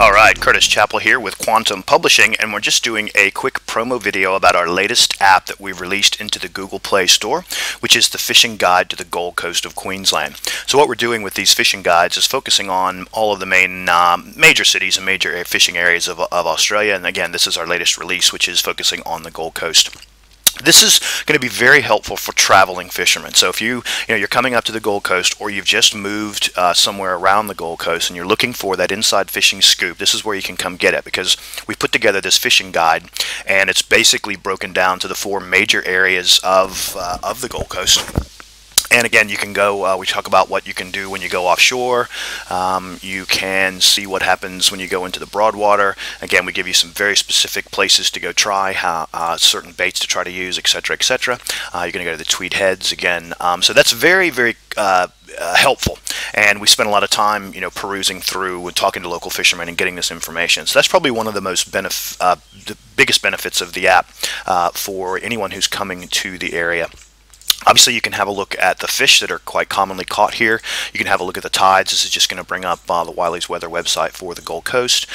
Alright, Curtis Chappell here with Quantum Publishing, and we're just doing a quick promo video about our latest app that we've released into the Google Play Store, which is the Fishing Guide to the Gold Coast of Queensland. So what we're doing with these fishing guides is focusing on all of the main major cities and major fishing areas of Australia, and again, this is our latest release, which is focusing on the Gold Coast. This is going to be very helpful for traveling fishermen. So if you're coming up to the Gold Coast, or you've just moved somewhere around the Gold Coast and you're looking for that inside fishing scoop, this is where you can come get it, because we put together this fishing guide, and it's basically broken down to the 4 major areas of the Gold Coast. And again, you can go, we talk about what you can do when you go offshore. You can see what happens when you go into the Broadwater. Again, we give you some very specific places to go try, certain baits to try to use, etc., etc. You're going to go to the Tweed Heads again. So that's very, very helpful. And we spend a lot of time, perusing through and talking to local fishermen and getting this information. So that's probably one of the most the biggest benefits of the app for anyone who's coming to the area. Obviously, you can have a look at the fish that are quite commonly caught here. You can have a look at the tides. This is just going to bring up the Wiley's Weather website for the Gold Coast.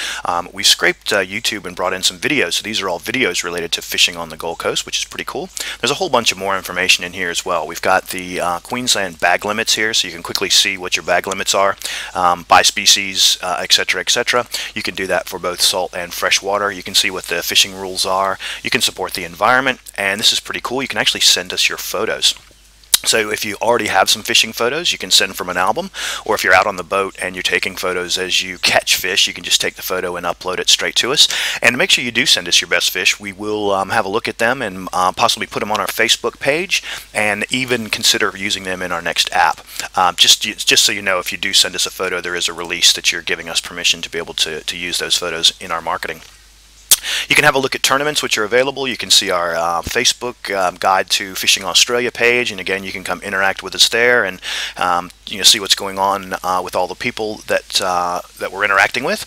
We scraped YouTube and brought in some videos. So these are all videos related to fishing on the Gold Coast, which is pretty cool. There's a whole bunch of more information in here as well. We've got the Queensland bag limits here, so you can quickly see what your bag limits are by species, etc., etc. You can do that for both salt and fresh water. You can see what the fishing rules are. You can support the environment, and this is pretty cool. You can actually send us your photos. So if you already have some fishing photos, you can send from an album, or if you're out on the boat and you're taking photos as you catch fish, you can just take the photo and upload it straight to us. And make sure you do send us your best fish. We will have a look at them and possibly put them on our Facebook page, and even consider using them in our next app. Just so you know, if you do send us a photo, there is a release that you're giving us permission to be able to use those photos in our marketing. You can have a look at tournaments which are available. You can see our Facebook Guide to Fishing Australia page, and again, you can come interact with us there and see what's going on with all the people that we're interacting with.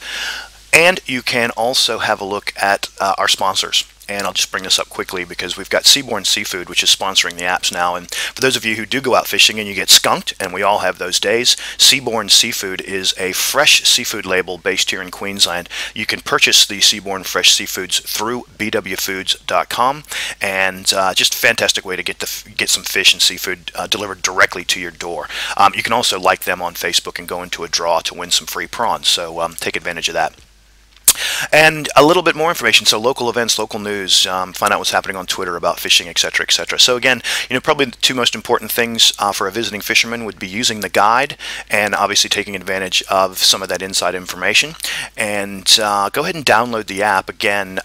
And you can also have a look at our sponsors. And I'll just bring this up quickly because we've got Seaborn Seafood, which is sponsoring the apps now. And for those of you who do go out fishing and you get skunked, and we all have those days, Seaborn Seafood is a fresh seafood label based here in Queensland. You can purchase the Seaborn fresh seafoods through bwfoods.com, and just a fantastic way to get some fish and seafood delivered directly to your door. You can also like them on Facebook and go into a draw to win some free prawns, so take advantage of that. And a little bit more information, so local events, local news, find out what's happening on Twitter about fishing, etc., etc. So again, probably the 2 most important things for a visiting fisherman would be using the guide and obviously taking advantage of some of that inside information. And go ahead and download the app. Again,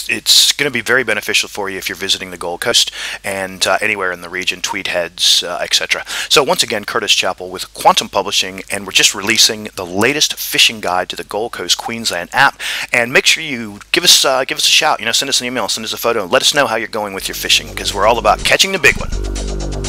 it's going to be very beneficial for you if you're visiting the Gold Coast and anywhere in the region, Tweed Heads, etc. So once again, Curtis Chappell with Quantum Publishing, and we're just releasing the latest fishing guide to the Gold Coast Queensland app. And make sure you give us a shout. Send us an email, send us a photo, and let us know how you're going with your fishing, because we're all about catching the big one.